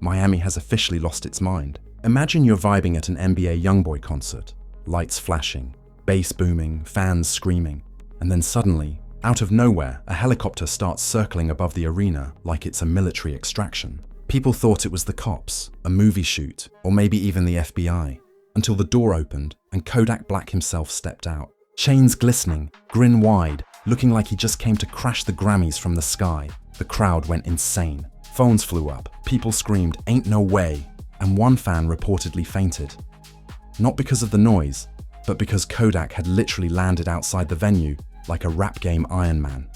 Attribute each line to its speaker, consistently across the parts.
Speaker 1: Miami has officially lost its mind. Imagine you're vibing at an NBA YoungBoy concert. Lights flashing, bass booming, fans screaming. And then suddenly, out of nowhere, a helicopter starts circling above the arena like it's a military extraction. People thought it was the cops, a movie shoot, or maybe even the FBI, until the door opened and Kodak Black himself stepped out. Chains glistening, grin wide, looking like he just came to crash the Grammys from the sky. The crowd went insane. Phones flew up, people screamed, "Ain't no way," and one fan reportedly fainted. Not because of the noise, but because Kodak had literally landed outside the venue like a rap game Iron Man.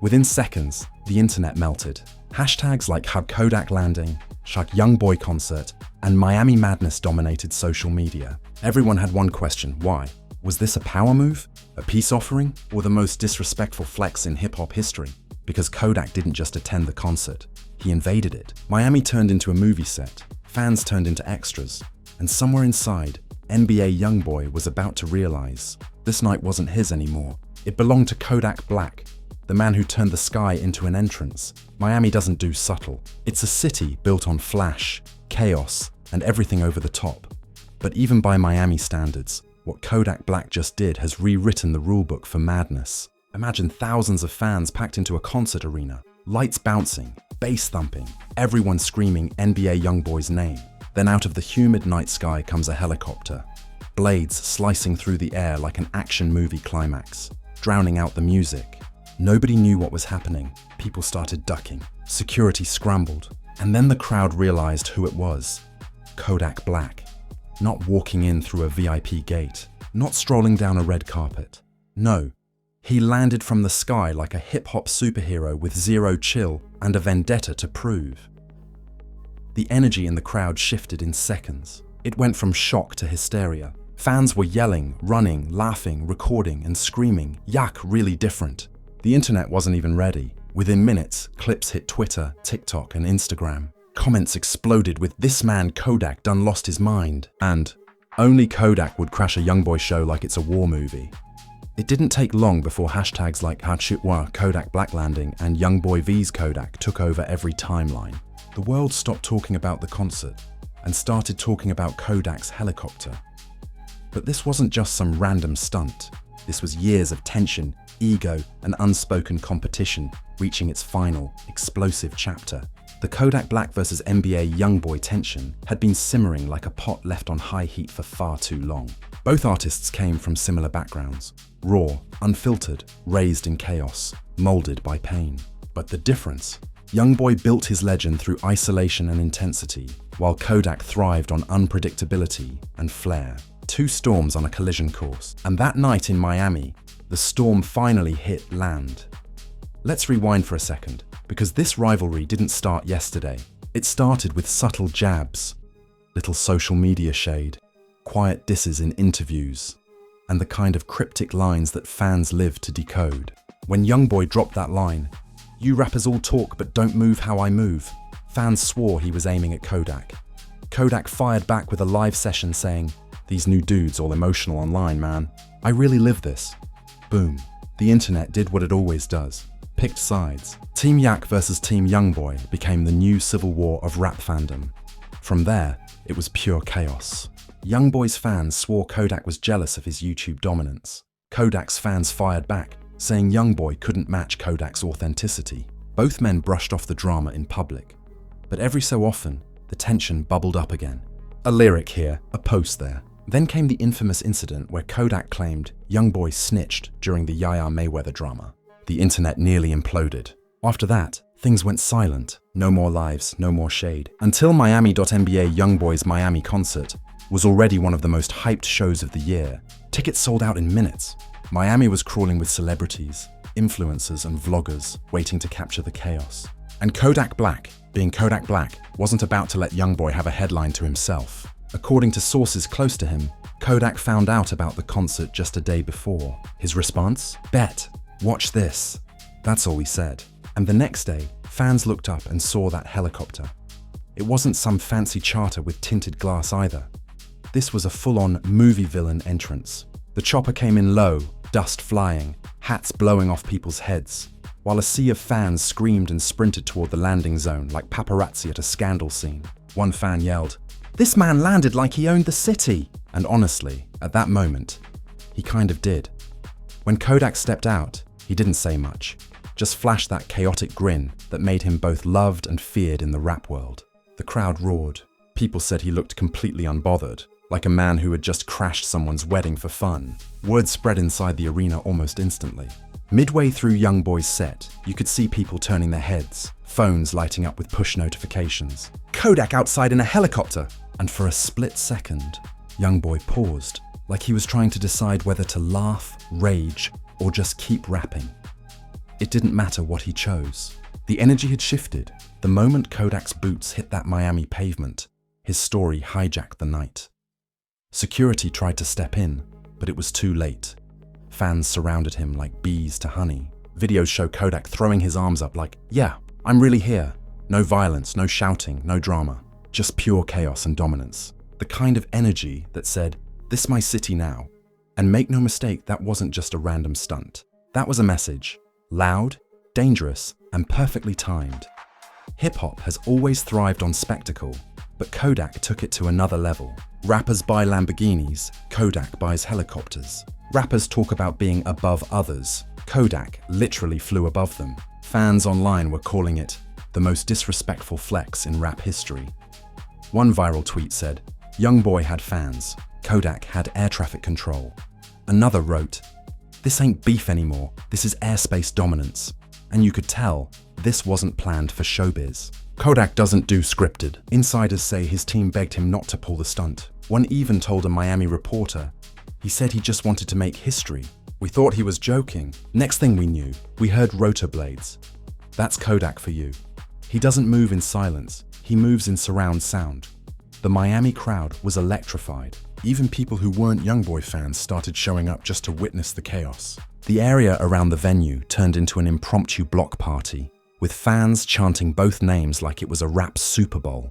Speaker 1: Within seconds, the internet melted. Hashtags like Hug Kodak Landing, Shug YoungBoy Concert, and Miami Madness dominated social media. Everyone had one question: why? Was this a power move, a peace offering, or the most disrespectful flex in hip-hop history? Because Kodak didn't just attend the concert, he invaded it. Miami turned into a movie set, fans turned into extras, and somewhere inside, NBA YoungBoy was about to realize this night wasn't his anymore. It belonged to Kodak Black, the man who turned the sky into an entrance. Miami doesn't do subtle. It's a city built on flash, chaos, and everything over the top. But even by Miami standards, what Kodak Black just did has rewritten the rulebook for madness. Imagine thousands of fans packed into a concert arena, lights bouncing, bass thumping, everyone screaming NBA YoungBoy's name. Then out of the humid night sky comes a helicopter, blades slicing through the air like an action movie climax, drowning out the music. Nobody knew what was happening. People started ducking, security scrambled, and then the crowd realized who it was: Kodak Black. Not walking in through a VIP gate, not strolling down a red carpet. No, he landed from the sky like a hip-hop superhero with zero chill and a vendetta to prove. The energy in the crowd shifted in seconds. It went from shock to hysteria. Fans were yelling, running, laughing, recording, and screaming. Yak, really different. The internet wasn't even ready. Within minutes, clips hit Twitter, TikTok, and Instagram. Comments exploded with "This man Kodak done lost his mind," and "Only Kodak would crash a YoungBoy show like it's a war movie." It didn't take long before hashtags like #Hachutwa Kodak Black Landing and YoungBoy vs Kodak took over every timeline. The world stopped talking about the concert and started talking about Kodak's helicopter. But this wasn't just some random stunt. This was years of tension, ego, and unspoken competition reaching its final, explosive chapter. The Kodak Black vs NBA YoungBoy tension had been simmering like a pot left on high heat for far too long. Both artists came from similar backgrounds: raw, unfiltered, raised in chaos, molded by pain. But the difference? YoungBoy built his legend through isolation and intensity, while Kodak thrived on unpredictability and flair. Two storms on a collision course. And that night in Miami, the storm finally hit land. Let's rewind for a second, because this rivalry didn't start yesterday. It started with subtle jabs, little social media shade, quiet disses in interviews, and the kind of cryptic lines that fans live to decode. When YoungBoy dropped that line, "You rappers all talk but don't move how I move," fans swore he was aiming at Kodak. Kodak fired back with a live session saying, "These new dudes all emotional online, man. I really live this." Boom. The internet did what it always does. Picked sides. Team Yak versus Team YoungBoy became the new civil war of rap fandom. From there, it was pure chaos. YoungBoy's fans swore Kodak was jealous of his YouTube dominance. Kodak's fans fired back, saying YoungBoy couldn't match Kodak's authenticity. Both men brushed off the drama in public. But every so often, the tension bubbled up again. A lyric here, a post there. Then came the infamous incident where Kodak claimed YoungBoy snitched during the Yaya Mayweather drama. The internet nearly imploded. After that, things went silent. No more lives, no more shade. Until Miami.NBA YoungBoy's Miami concert was already one of the most hyped shows of the year. Tickets sold out in minutes. Miami was crawling with celebrities, influencers, and vloggers waiting to capture the chaos. And Kodak Black, being Kodak Black, wasn't about to let YoungBoy have a headline to himself. According to sources close to him, Kodak found out about the concert just a day before. His response? "Bet. Watch this." That's all he said. And the next day, fans looked up and saw that helicopter. It wasn't some fancy charter with tinted glass either. This was a full-on movie villain entrance. The chopper came in low, dust flying, hats blowing off people's heads. while a sea of fans screamed and sprinted toward the landing zone like paparazzi at a scandal scene. One fan yelled, "This man landed like he owned the city!" And honestly, at that moment, he kind of did. When Kodak stepped out, he didn't say much, just flashed that chaotic grin that made him both loved and feared in the rap world. The crowd roared. People said he looked completely unbothered, like a man who had just crashed someone's wedding for fun. Word spread inside the arena almost instantly. Midway through YoungBoy's set, you could see people turning their heads, phones lighting up with push notifications. Kodak outside in a helicopter! And for a split second, YoungBoy paused, like he was trying to decide whether to laugh, rage, or just keep rapping. It didn't matter what he chose. The energy had shifted. The moment Kodak's boots hit that Miami pavement, his story hijacked the night. Security tried to step in, but it was too late. Fans surrounded him like bees to honey. Videos show Kodak throwing his arms up like, "Yeah, I'm really here." No violence, no shouting, no drama. Just pure chaos and dominance. The kind of energy that said, "This my city now." And make no mistake, that wasn't just a random stunt. That was a message. Loud, dangerous, and perfectly timed. Hip-hop has always thrived on spectacle, but Kodak took it to another level. Rappers buy Lamborghinis, Kodak buys helicopters. Rappers talk about being above others. Kodak literally flew above them. Fans online were calling it the most disrespectful flex in rap history. One viral tweet said, "YoungBoy had fans, Kodak had air traffic control." Another wrote, "This ain't beef anymore, this is airspace dominance." And you could tell this wasn't planned for showbiz. Kodak doesn't do scripted. Insiders say his team begged him not to pull the stunt. One even told a Miami reporter, he said he just wanted to make history. We thought he was joking. Next thing we knew, we heard rotor blades. That's Kodak for you. He doesn't move in silence, he moves in surround sound. The Miami crowd was electrified. Even people who weren't YoungBoy fans started showing up just to witness the chaos. The area around the venue turned into an impromptu block party, with fans chanting both names like it was a rap Super Bowl.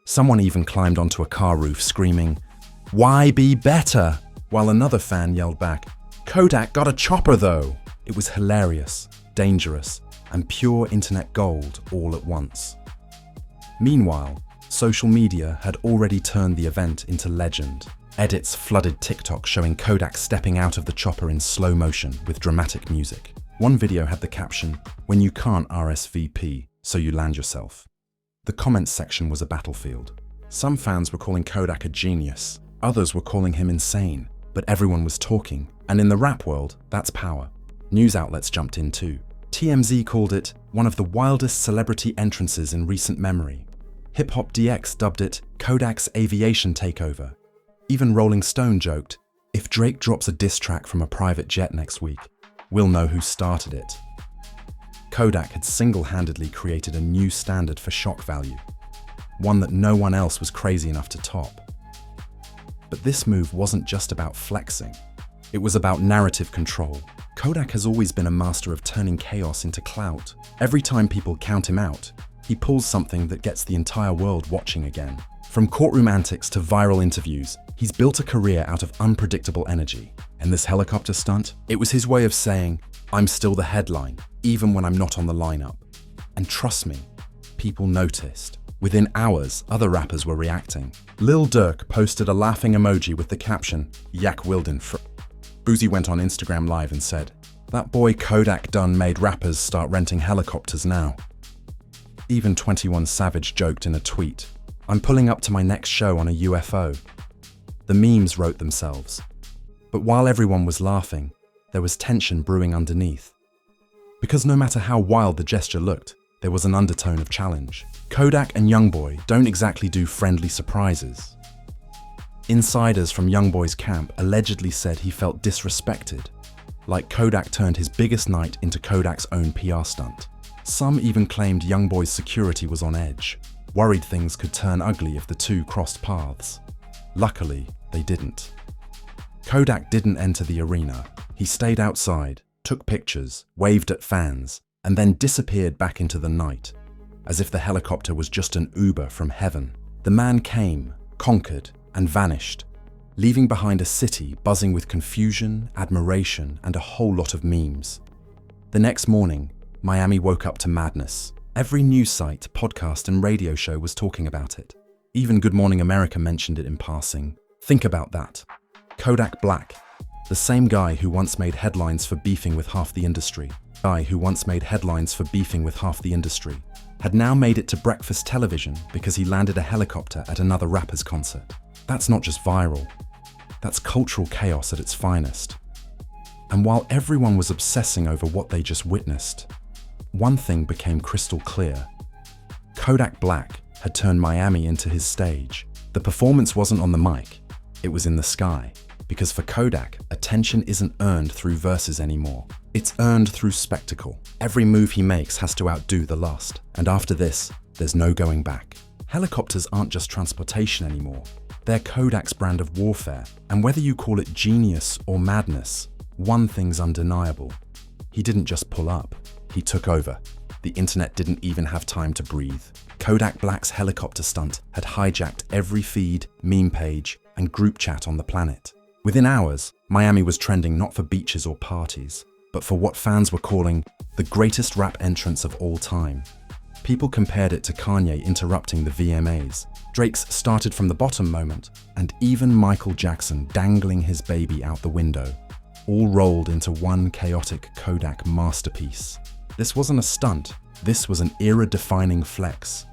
Speaker 1: Someone even climbed onto a car roof screaming, "Why be better?" While another fan yelled back, "Kodak got a chopper though!" It was hilarious, dangerous, and pure internet gold all at once. Meanwhile, social media had already turned the event into legend. Edits flooded TikTok showing Kodak stepping out of the chopper in slow motion with dramatic music. One video had the caption, "When you can't RSVP, so you land yourself." The comments section was a battlefield. Some fans were calling Kodak a genius, others were calling him insane, but everyone was talking, and in the rap world, that's power. News outlets jumped in too. TMZ called it one of the wildest celebrity entrances in recent memory. Hip Hop DX dubbed it Kodak's aviation takeover. Even Rolling Stone joked, "If Drake drops a diss track from a private jet next week, we'll know who started it." Kodak had single-handedly created a new standard for shock value, one that no one else was crazy enough to top. But this move wasn't just about flexing. It was about narrative control. Kodak has always been a master of turning chaos into clout. Every time people count him out, he pulls something that gets the entire world watching again. From courtroom antics to viral interviews, he's built a career out of unpredictable energy. And this helicopter stunt, it was his way of saying, "I'm still the headline, even when I'm not on the lineup." And trust me, people noticed. Within hours, other rappers were reacting. Lil Durk posted a laughing emoji with the caption, "Yak Wilden fr." Boozy went on Instagram Live and said, "That boy Kodak done made rappers start renting helicopters now." Even 21 Savage joked in a tweet, "I'm pulling up to my next show on a UFO." The memes wrote themselves. But while everyone was laughing, there was tension brewing underneath. Because no matter how wild the gesture looked, there was an undertone of challenge. Kodak and YoungBoy don't exactly do friendly surprises. Insiders from YoungBoy's camp allegedly said he felt disrespected, like Kodak turned his biggest night into Kodak's own PR stunt. Some even claimed YoungBoy's security was on edge, worried things could turn ugly if the two crossed paths. Luckily, they didn't. Kodak didn't enter the arena. He stayed outside, took pictures, waved at fans, and then disappeared back into the night, as if the helicopter was just an Uber from heaven. The man came, conquered, and vanished, leaving behind a city buzzing with confusion, admiration, and a whole lot of memes. The next morning, Miami woke up to madness. Every news site, podcast, and radio show was talking about it. Even Good Morning America mentioned it in passing. Think about that. Kodak Black, the same guy who once made headlines for beefing with half the industry, had now made it to breakfast television because he landed a helicopter at another rapper's concert. That's not just viral. That's cultural chaos at its finest. And while everyone was obsessing over what they just witnessed, one thing became crystal clear. Kodak Black had turned Miami into his stage. The performance wasn't on the mic, it was in the sky. Because for Kodak, attention isn't earned through verses anymore. It's earned through spectacle. Every move he makes has to outdo the last. And after this, there's no going back. Helicopters aren't just transportation anymore. They're Kodak's brand of warfare. And whether you call it genius or madness, one thing's undeniable. He didn't just pull up, he took over. The internet didn't even have time to breathe. Kodak Black's helicopter stunt had hijacked every feed, meme page, and group chat on the planet. Within hours, Miami was trending not for beaches or parties, but for what fans were calling the greatest rap entrance of all time. People compared it to Kanye interrupting the VMAs, Drake's started from the bottom moment, and even Michael Jackson dangling his baby out the window, all rolled into one chaotic Kodak masterpiece. This wasn't a stunt, this was an era-defining flex.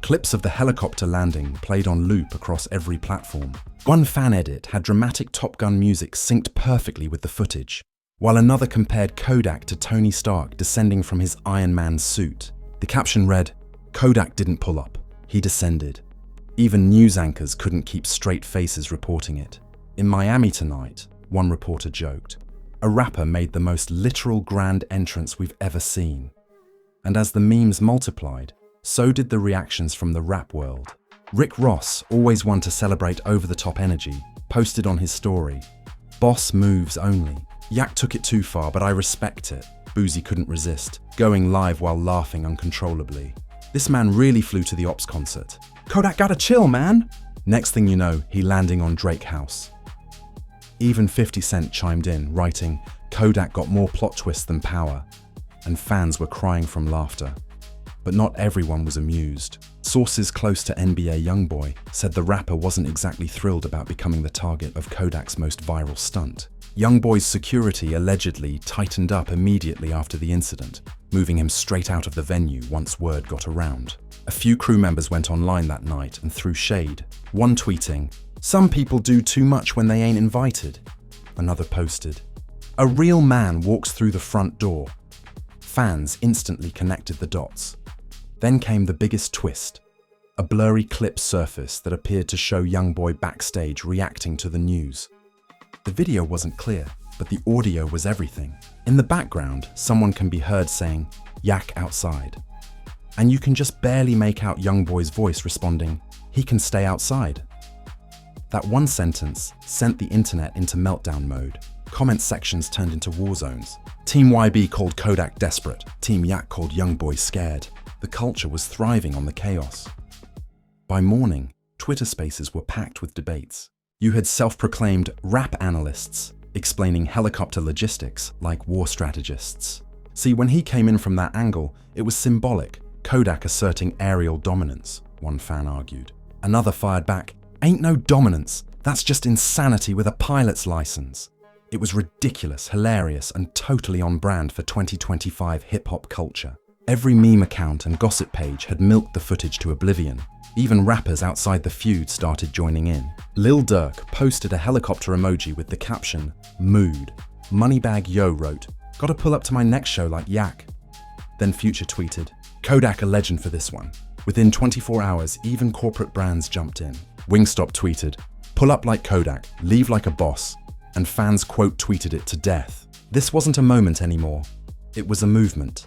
Speaker 1: Clips of the helicopter landing played on loop across every platform. One fan edit had dramatic Top Gun music synced perfectly with the footage, while another compared Kodak to Tony Stark descending from his Iron Man suit. The caption read, "Kodak didn't pull up, he descended." Even news anchors couldn't keep straight faces reporting it. In Miami tonight, one reporter joked, a rapper made the most literal grand entrance we've ever seen. And as the memes multiplied, so did the reactions from the rap world. Rick Ross, always one to celebrate over-the-top energy, posted on his story, "Boss moves only. Yak took it too far, but I respect it." Boozy couldn't resist, going live while laughing uncontrollably. This man really flew to the ERUPTS concert. Kodak gotta chill, man! Next thing you know, he landing on Drake House. Even 50 Cent chimed in, writing, "Kodak got more plot twists than power," and fans were crying from laughter. But not everyone was amused. Sources close to NBA YoungBoy said the rapper wasn't exactly thrilled about becoming the target of Kodak's most viral stunt. YoungBoy's security allegedly tightened up immediately after the incident, moving him straight out of the venue once word got around. A few crew members went online that night and threw shade, one tweeting, "Some people do too much when they ain't invited." Another posted, "A real man walks through the front door." Fans instantly connected the dots. Then came the biggest twist, a blurry clip surfaced that appeared to show YoungBoy backstage reacting to the news. The video wasn't clear, but the audio was everything. In the background, someone can be heard saying, "Yak outside." And you can just barely make out YoungBoy's voice responding, "He can stay outside." That one sentence sent the internet into meltdown mode. Comment sections turned into war zones. Team YB called Kodak desperate. Team Yak called YoungBoy scared. The culture was thriving on the chaos. By morning, Twitter spaces were packed with debates. You had self-proclaimed rap analysts explaining helicopter logistics like war strategists. See, when he came in from that angle, it was symbolic, Kodak asserting aerial dominance, one fan argued. Another fired back, "Ain't no dominance, that's just insanity with a pilot's license." It was ridiculous, hilarious, and totally on brand for 2025 hip-hop culture. Every meme account and gossip page had milked the footage to oblivion. Even rappers outside the feud started joining in. Lil Durk posted a helicopter emoji with the caption, "Mood." Moneybag Yo wrote, "Gotta pull up to my next show like Yak." Then Future tweeted, "Kodak a legend for this one." Within 24 hours, even corporate brands jumped in. Wingstop tweeted, "Pull up like Kodak, leave like a boss." And fans quote tweeted it to death. This wasn't a moment anymore. It was a movement.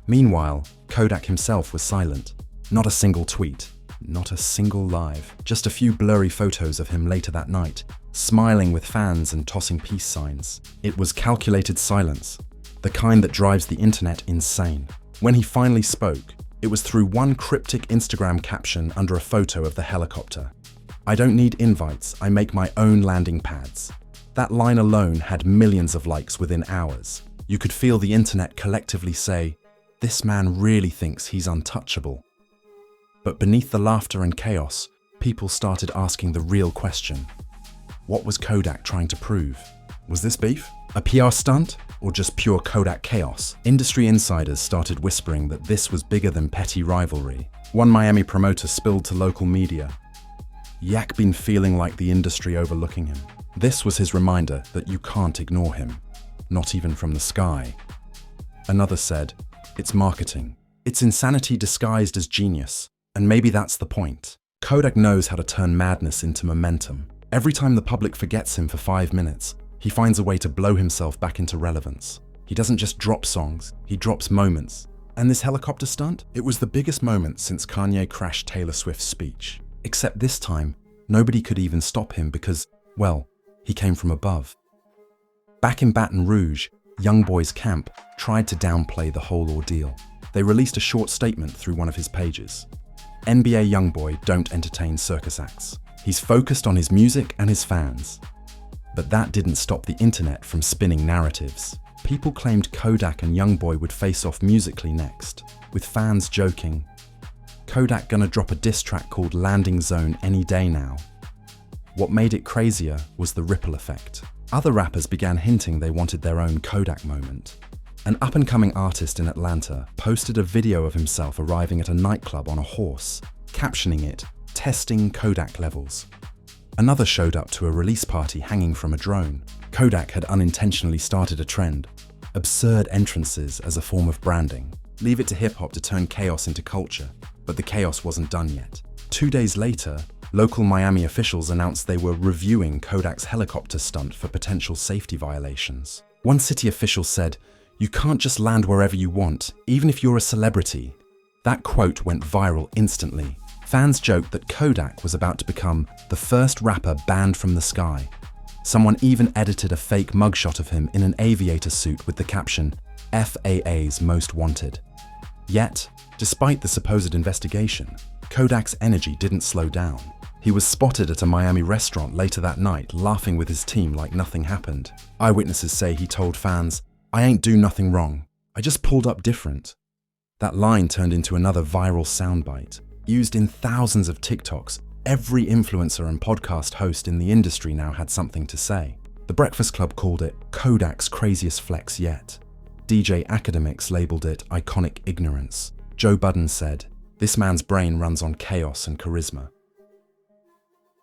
Speaker 1: Meanwhile, Kodak himself was silent. Not a single tweet, not a single live, just a few blurry photos of him later that night, smiling with fans and tossing peace signs. It was calculated silence, the kind that drives the internet insane. When he finally spoke, it was through one cryptic Instagram caption under a photo of the helicopter. "I don't need invites, I make my own landing pads." That line alone had millions of likes within hours. You could feel the internet collectively say, "This man really thinks he's untouchable." But beneath the laughter and chaos, people started asking the real question. What was Kodak trying to prove? Was this beef? A PR stunt? Or just pure Kodak chaos? Industry insiders started whispering that this was bigger than petty rivalry. One Miami promoter spilled to local media, "Yak been feeling like the industry overlooking him." This was his reminder that you can't ignore him, not even from the sky. Another said, "It's marketing. It's insanity disguised as genius. And maybe that's the point. Kodak knows how to turn madness into momentum. Every time the public forgets him for 5 minutes, he finds a way to blow himself back into relevance. He doesn't just drop songs, he drops moments. And this helicopter stunt? It was the biggest moment since Kanye crashed Taylor Swift's speech. Except this time, nobody could even stop him because, well, he came from above. Back in Baton Rouge, YoungBoy's camp tried to downplay the whole ordeal. They released a short statement through one of his pages. NBA YoungBoy don't entertain circus acts. He's focused on his music and his fans. But that didn't stop the internet from spinning narratives. People claimed Kodak and YoungBoy would face off musically next, with fans joking, "Kodak gonna drop a diss track called Landing Zone any day now." What made it crazier was the ripple effect. Other rappers began hinting they wanted their own Kodak moment. An up-and-coming artist in Atlanta posted a video of himself arriving at a nightclub on a horse, captioning it, "Testing Kodak levels." Another showed up to a release party hanging from a drone. Kodak had unintentionally started a trend, absurd entrances as a form of branding. Leave it to hip-hop to turn chaos into culture, but the chaos wasn't done yet. 2 days later, local Miami officials announced they were reviewing Kodak's helicopter stunt for potential safety violations. One city official said, "You can't just land wherever you want, even if you're a celebrity." That quote went viral instantly. Fans joked that Kodak was about to become the first rapper banned from the sky. Someone even edited a fake mugshot of him in an aviator suit with the caption, "FAA's Most Wanted." Yet, despite the supposed investigation, Kodak's energy didn't slow down. He was spotted at a Miami restaurant later that night, laughing with his team like nothing happened. Eyewitnesses say he told fans, "I ain't do nothing wrong. I just pulled up different." That line turned into another viral soundbite. Used in thousands of TikToks, every influencer and podcast host in the industry now had something to say. The Breakfast Club called it Kodak's craziest flex yet. DJ Academics labeled it iconic ignorance. Joe Budden said, "This man's brain runs on chaos and charisma."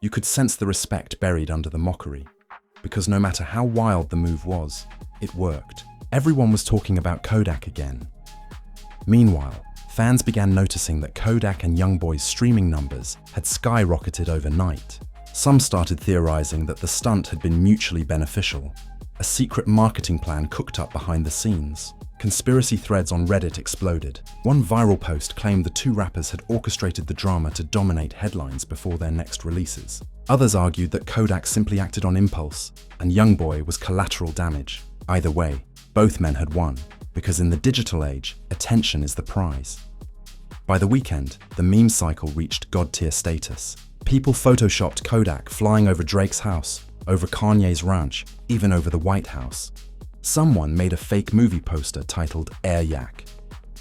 Speaker 1: You could sense the respect buried under the mockery, because no matter how wild the move was, it worked. Everyone was talking about Kodak again. Meanwhile, fans began noticing that Kodak and YoungBoy's streaming numbers had skyrocketed overnight. Some started theorizing that the stunt had been mutually beneficial, a secret marketing plan cooked up behind the scenes. Conspiracy threads on Reddit exploded. One viral post claimed the two rappers had orchestrated the drama to dominate headlines before their next releases. Others argued that Kodak simply acted on impulse, and YoungBoy was collateral damage. Either way, both men had won, because in the digital age, attention is the prize. By the weekend, the meme cycle reached god-tier status. People photoshopped Kodak flying over Drake's house, over Kanye's ranch, even over the White House. Someone made a fake movie poster titled Air Yak,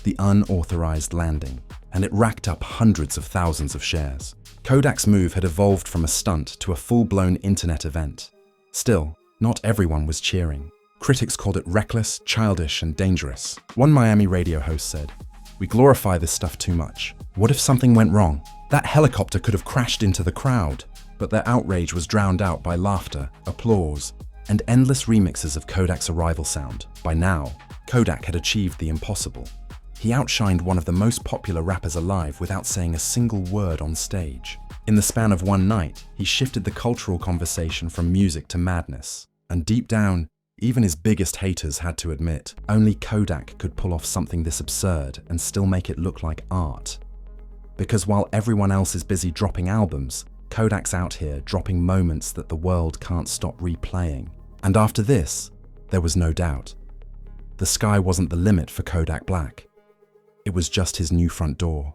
Speaker 1: the unauthorized landing, and it racked up hundreds of thousands of shares. Kodak's move had evolved from a stunt to a full-blown internet event. Still, not everyone was cheering. Critics called it reckless, childish, and dangerous. One Miami radio host said, "We glorify this stuff too much. What if something went wrong? That helicopter could have crashed into the crowd." But their outrage was drowned out by laughter, applause, and endless remixes of Kodak's arrival sound. By now, Kodak had achieved the impossible. He outshined one of the most popular rappers alive without saying a single word on stage. In the span of one night, he shifted the cultural conversation from music to madness. And deep down, even his biggest haters had to admit, only Kodak could pull off something this absurd and still make it look like art. Because while everyone else is busy dropping albums, Kodak's out here dropping moments that the world can't stop replaying. And after this, there was no doubt. The sky wasn't the limit for Kodak Black. It was just his new front door.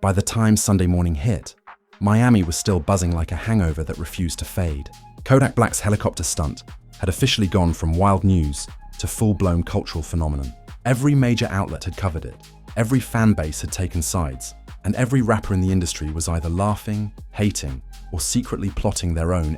Speaker 1: By the time Sunday morning hit, Miami was still buzzing like a hangover that refused to fade. Kodak Black's helicopter stunt had officially gone from wild news to full-blown cultural phenomenon. Every major outlet had covered it, every fan base had taken sides, and every rapper in the industry was either laughing, hating, or secretly plotting their own